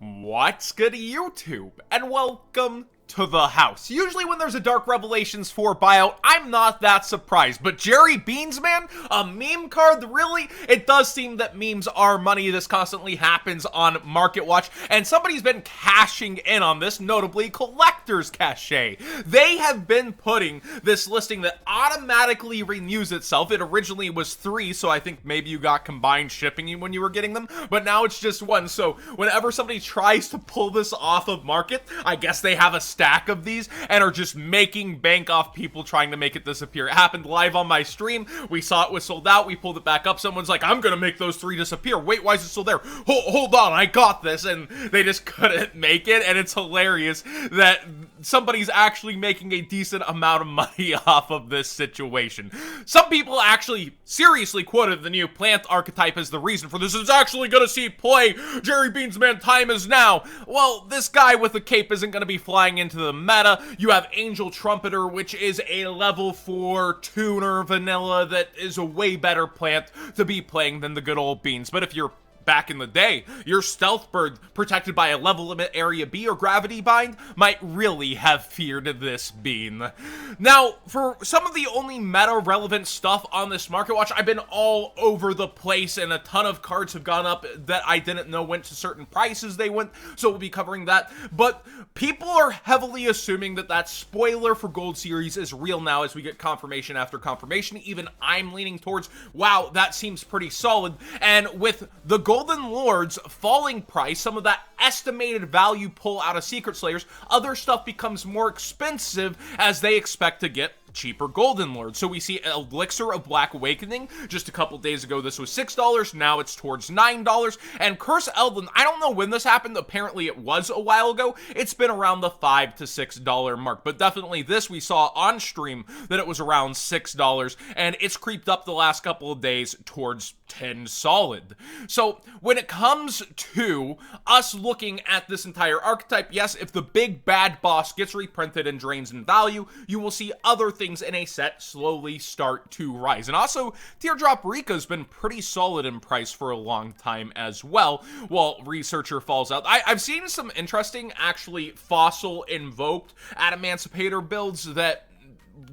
What's good, YouTube? And welcome to the house. Usually when there's a Dark Revelations 4 buyout, I'm not that surprised. But Jerry Beans, man, a meme card? Really? It does seem that memes are money. This constantly happens on Market Watch, and somebody's been cashing in on this, notably Collector's Cache. They have been putting this listing that automatically renews itself. It originally was 3, so I think maybe you got combined shipping when you were getting them, but now it's just 1. So whenever somebody tries to pull this off of market, I guess they have a stack of these and are just making bank off people trying to make it disappear. It happened live on my stream. We saw it was sold out. We pulled it back up. Someone's like, I'm gonna make those 3 disappear. Wait, why is it still there? Hold on, I got this. And they just couldn't make it, and it's hilarious that somebody's actually making a decent amount of money off of this situation. Some people actually seriously quoted the new plant archetype as the reason for this. It's actually gonna see play. Jerry Beans, man, time is now. Well, this guy with the cape isn't gonna be flying into the meta. You have Angel Trumpeter, which is a level 4 tuner vanilla that is a way better plant to be playing than the good old Beans. But if you're back in the day, your Stealth Bird, protected by a level limit area B or gravity bind, might really have feared this bean. Now, for some of the only meta-relevant stuff on this Market Watch, I've been all over the place, and a ton of cards have gone up that I didn't know went to certain prices they went, so we'll be covering that. But people are heavily assuming that that spoiler for Gold Series is real now as we get confirmation after confirmation. Even I'm leaning towards, wow, that seems pretty solid. And with the Golden Lord's falling price, some of that estimated value pull out of Secret Slayers, other stuff becomes more expensive as they expect to get cheaper Golden Lords. So we see Elixir of Black Awakening. Just a couple days ago, this was $6. Now it's towards $9. And Curse Eldin, I don't know when this happened. Apparently it was a while ago. It's been around the $5 to $6 mark. But definitely this we saw on stream that it was around $6. And it's creeped up the last couple of days towards 10 solid. So when it comes to us looking at this entire archetype, yes, if the big bad boss gets reprinted and drains in value, you will see other things in a set slowly start to rise. And also, Teardrop Rika's been pretty solid in price for a long time as well, while Researcher falls out. I've seen some interesting, actually, fossil invoked Adamancipator builds that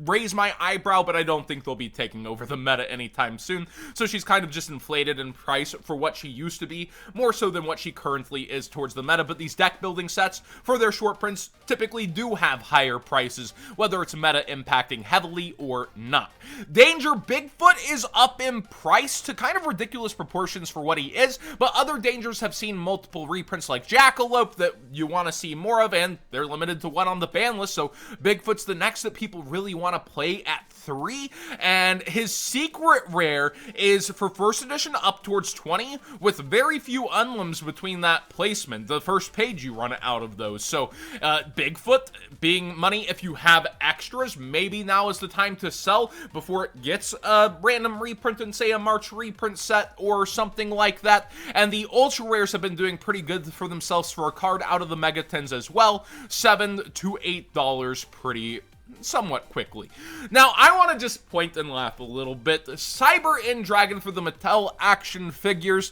raise my eyebrow, but I don't think they'll be taking over the meta anytime soon. So she's kind of just inflated in price for what she used to be, more so than what she currently is towards the meta. But these deck building sets, for their short prints, typically do have higher prices, whether it's meta impacting heavily or not. Danger Bigfoot is up in price to kind of ridiculous proportions for what he is, but other Dangers have seen multiple reprints like Jackalope that you want to see more of, and they're limited to 1 on the ban list, so Bigfoot's the next that people really want to play at 3, and his secret rare is for first edition up towards 20, with very few unlims between that placement. The first page you run out of those. So Bigfoot being money if you have extras, maybe now is the time to sell before it gets a random reprint in, say, a March reprint set or something like that. And the ultra rares have been doing pretty good for themselves for a card out of the Mega 10s as well, $7 to $8 pretty somewhat quickly. Now, I want to just point and laugh a little bit. Cyber and Dragon for the Mattel action figures.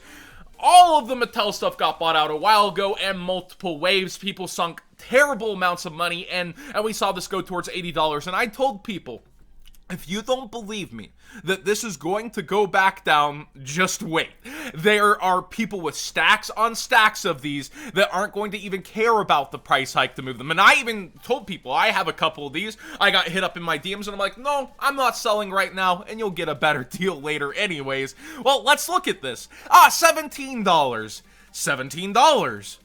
All of the Mattel stuff got bought out a while ago, and multiple waves. People sunk terrible amounts of money, and we saw this go towards $80. And I told people, if you don't believe me that this is going to go back down, just wait. There are people with stacks on stacks of these that aren't going to even care about the price hike to move them. And I even told people, I have a couple of these. I got hit up in my DMs and I'm like, no, I'm not selling right now, and you'll get a better deal later anyways. Well, let's look at this. $17. $17.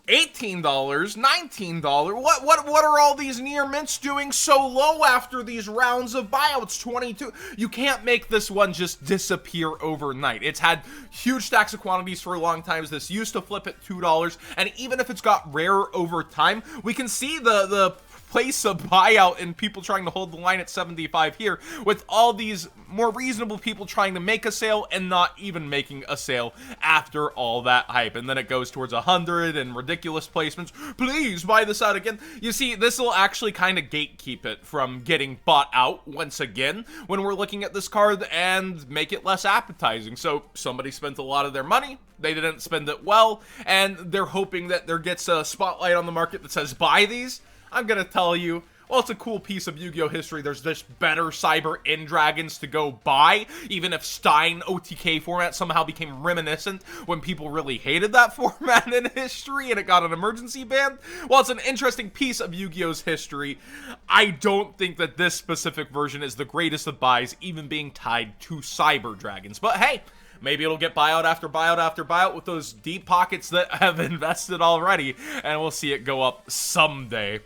$18, $19. What are all these near mints doing so low after these rounds of buyouts? 22. You can't make this one just disappear overnight. It's had huge stacks of quantities for a long time. This used to flip at $2, and even if it's got rarer over time, we can see the replace a buyout and people trying to hold the line at 75 here with all these more reasonable people trying to make a sale and not even making a sale after all that hype. And then it goes towards 100 and ridiculous placements. Please buy this out again. You see, this will actually kind of gatekeep it from getting bought out once again when we're looking at this card and make it less appetizing. So somebody spent a lot of their money, they didn't spend it well, and they're hoping that there gets a spotlight on the market that says buy these. I'm gonna tell you, well, it's a cool piece of Yu-Gi-Oh! History. There's just better Cyber End Dragons to go buy, even if Stein OTK format somehow became reminiscent when people really hated that format in history and it got an emergency ban. While it's an interesting piece of Yu-Gi-Oh!'s history, I don't think that this specific version is the greatest of buys, even being tied to Cyber Dragons. But hey, maybe it'll get buyout after buyout after buyout with those deep pockets that have invested already, and we'll see it go up someday.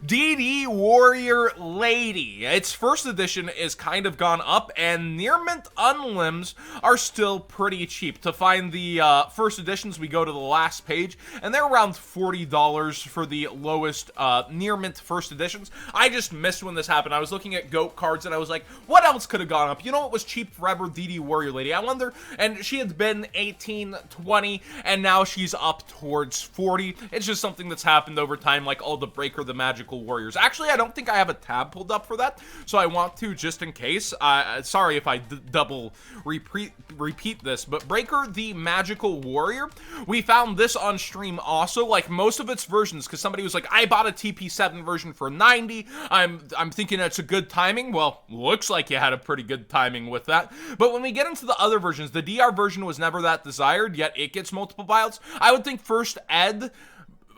DD Warrior Lady. Its first edition is kind of gone up, and near mint unlims are still pretty cheap. To find the first editions, we go to the last page, and they're around $40 for the lowest near mint first editions. I just missed when this happened. I was looking at GOAT cards, and I was like, what else could have gone up? You know what was cheap forever? DD Warrior Lady. I wonder, and she had been 18, 20, and now she's up towards 40. It's just something that's happened over time, like all the Breaker, the Magical Warriors. Actually, I don't think I have a tab pulled up for that, so I want to just in case. Sorry if I double repeat this, but Breaker, the Magical Warrior, we found this on stream also, like most of its versions, because somebody was like, I bought a TP7 version for 90. I'm thinking that's a good timing. Well, looks like you had a pretty good timing with that. But when we get into the other versions, the DR version was never that desired, yet it gets multiple buyouts. I would think first ed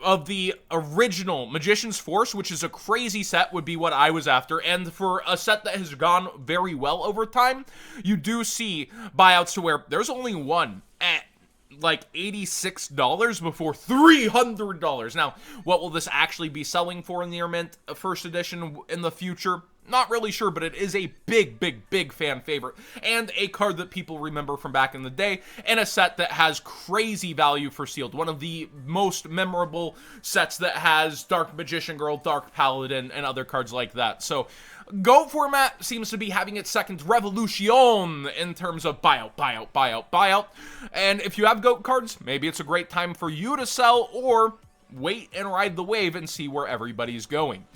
of the original Magician's Force, which is a crazy set, would be what I was after. And for a set that has gone very well over time, you do see buyouts to where there's only one at like $86 before $300. Now, what will this actually be selling for in the mint first edition in the future? Not really sure, but it is a big fan favorite and a card that people remember from back in the day, and a set that has crazy value for sealed. One of the most memorable sets that has Dark Magician Girl, Dark Paladin, and other cards like that. So GOAT format seems to be having its second revolution in terms of buyout. And if you have GOAT cards, maybe it's a great time for you to sell, or wait and ride the wave and see where everybody's going.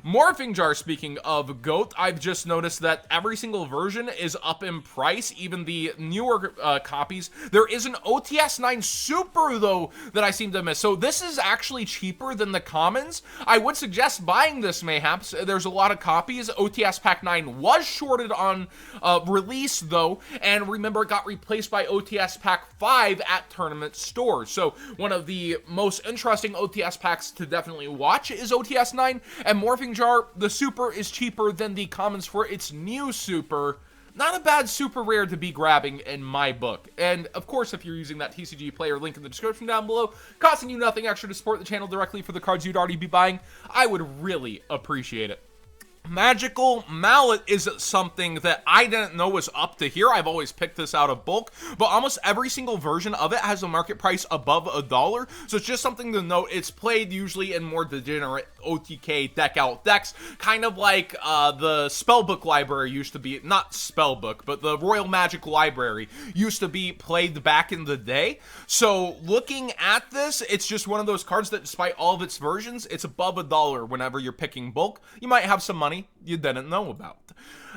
Morphing Jar, speaking of GOAT, I've just noticed that every single version is up in price, even the newer copies. There is an OTS 9 Super, though, that I seem to miss. So this is actually cheaper than the commons. I would suggest buying this, mayhaps. There's a lot of copies. OTS Pack 9 was shorted on release, though, and remember, it got replaced by OTS Pack 5 at tournament stores. So one of the most interesting OTS packs to definitely watch is OTS 9, and Morphing Jar, the Super, is cheaper than the commons for its new Super. Not a bad super rare to be grabbing in my book. And of course, if you're using that TCG player link in the description down below, costing you nothing extra to support the channel directly for the cards you'd already be buying, I would really appreciate it. Magical Mallet is something that I didn't know was up to here. I've always picked this out of bulk, but almost every single version of it has a market price above $1. So it's just something to note. It's played usually in more degenerate OTK deck out decks, kind of like the Spellbook Library used to be, not Spellbook, but the Royal Magic Library used to be played back in the day. So looking at this, it's just one of those cards that despite all of its versions, it's above $1 whenever you're picking bulk. You might have some money you didn't know about.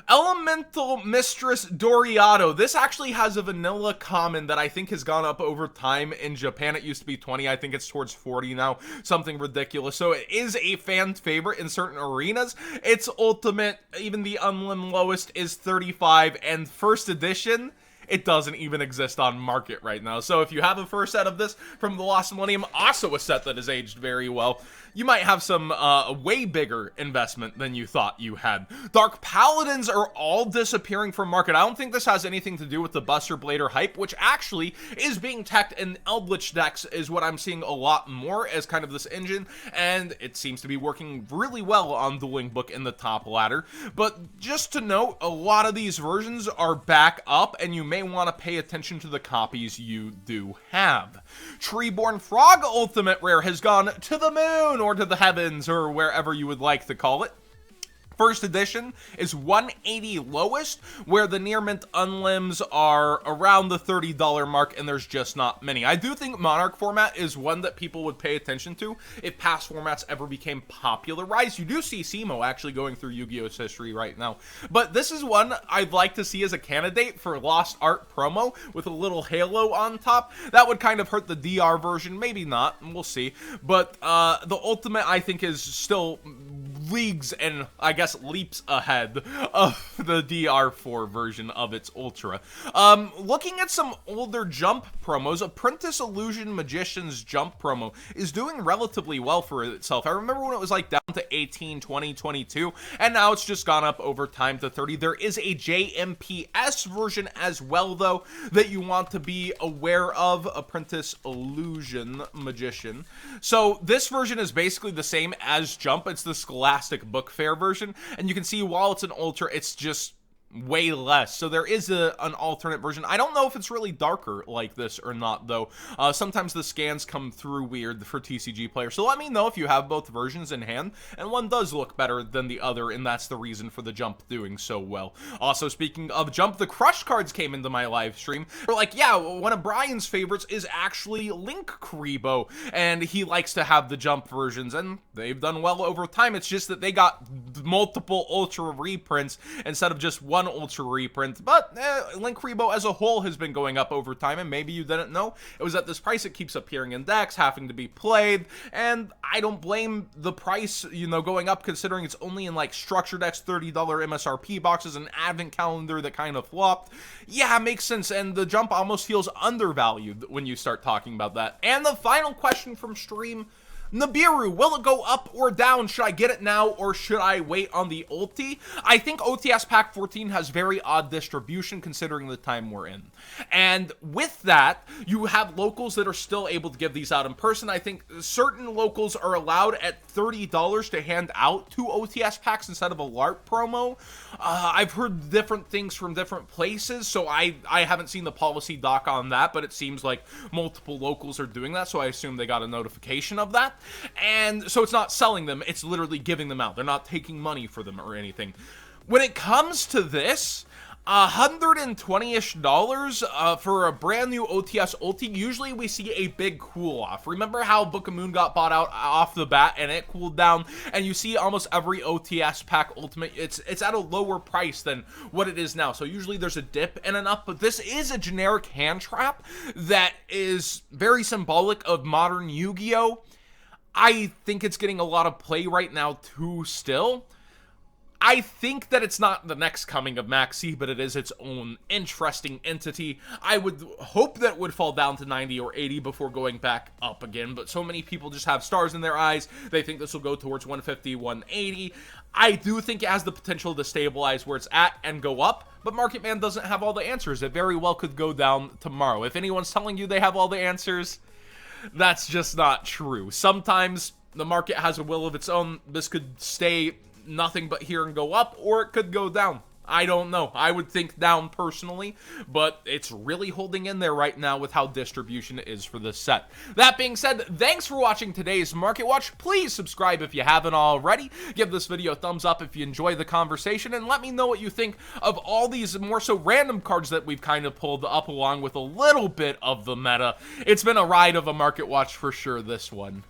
Elemental Mistress Doriado. This actually has a vanilla common that I think has gone up over time in Japan. It used to be 20. I think it's towards 40 now. Something ridiculous. So it is a fan favorite in certain arenas. Its ultimate, even the unlim lowest, is 35. And first edition, it doesn't even exist on market right now. So if you have a first set of this from the Lost Millennium, also a set that has aged very well, you might have some way bigger investment than you thought you had. Dark Paladins are all disappearing from market. I don't think this has anything to do with the Buster Blader hype, which actually is being teched in Eldritch decks, is what I'm seeing a lot more as kind of this engine, and it seems to be working really well on Dueling Book in the top ladder. But just to note, a lot of these versions are back up, and you may want to pay attention to the copies you do have. Treeborn Frog Ultimate Rare has gone to the moon, or to the heavens, or wherever you would like to call it. First edition is 180 lowest, where the near mint unlims are around the $30 mark, and there's just not many. I do think Monarch format is one that people would pay attention to if past formats ever became popularized. You do see SEMO actually going through Yu-Gi-Oh's history right now, but this is one I'd like to see as a candidate for Lost Art promo with a little halo on top. That would kind of hurt the DR version, maybe not, we'll see, but the Ultimate I think is still leagues and I guess leaps ahead of the DR4 version of its Ultra. Looking at some older Jump promos, Apprentice Illusion Magician's Jump promo is doing relatively well for itself. I remember when it was like down to 18, 20, 22, and now it's just gone up over time to 30. There is a JMPS version as well, though, that you want to be aware of, Apprentice Illusion Magician. So this version is basically the same as Jump. It's the Scholastic Book Fair version, and you can see while it's an Ultra, it's just way less. So there is an alternate version. I don't know if it's really darker like this or not, though. Sometimes the scans come through weird for TCG players. So let me know if you have both versions in hand, and one does look better than the other, and that's the reason for the Jump doing so well. Also, speaking of Jump, the Crush cards came into my live stream. We're like, yeah, one of Brian's favorites is actually Link Kribo, and he likes to have the Jump versions, and they've done well over time. It's just that they got multiple Ultra reprints instead of just one Ultra reprint, but Link Kribo as a whole has been going up over time, and maybe you didn't know it was at this price. It keeps appearing in decks, having to be played, and I don't blame the price, you know, going up, considering it's only in like structure decks, $30 MSRP boxes, an advent calendar that kind of flopped. Yeah, makes sense, and the Jump almost feels undervalued when you start talking about that. And the final question from stream: Nibiru, will it go up or down? Should I get it now or should I wait on the ulti? I think OTS Pack 14 has very odd distribution considering the time we're in. And with that, you have locals that are still able to give these out in person. I think certain locals are allowed at $30 to hand out 2 OTS packs instead of a LARP promo. I've heard different things from different places, so I haven't seen the policy doc on that, but it seems like multiple locals are doing that, so I assume they got a notification of that. And so it's not selling them, it's literally giving them out. They're not taking money for them or anything. When it comes to this, $120-ish for a brand new OTS ulti, usually we see a big cool off. Remember how Book of Moon got bought out off the bat and it cooled down, and you see almost every OTS pack ultimate, it's at a lower price than what it is now. So usually there's a dip and an up, but this is a generic hand trap that is very symbolic of modern Yu-Gi-Oh! I think it's getting a lot of play right now too still. I think that it's not the next coming of Maxi, but it is its own interesting entity. I would hope that it would fall down to 90 or 80 before going back up again, but so many people just have stars in their eyes. They think this will go towards 150, 180. I do think it has the potential to stabilize where it's at and go up, but Market Man doesn't have all the answers. It very well could go down tomorrow. If anyone's telling you they have all the answers, that's just not true. Sometimes the market has a will of its own. This could stay nothing but here and go up, or it could go down. I don't know. I would think down personally, but it's really holding in there right now with how distribution is for this set. That being said, thanks for watching today's Market Watch. Please subscribe if you haven't already. Give this video a thumbs up if you enjoy the conversation, and let me know what you think of all these more so random cards that we've kind of pulled up along with a little bit of the meta. It's been a ride of a Market Watch for sure, this one.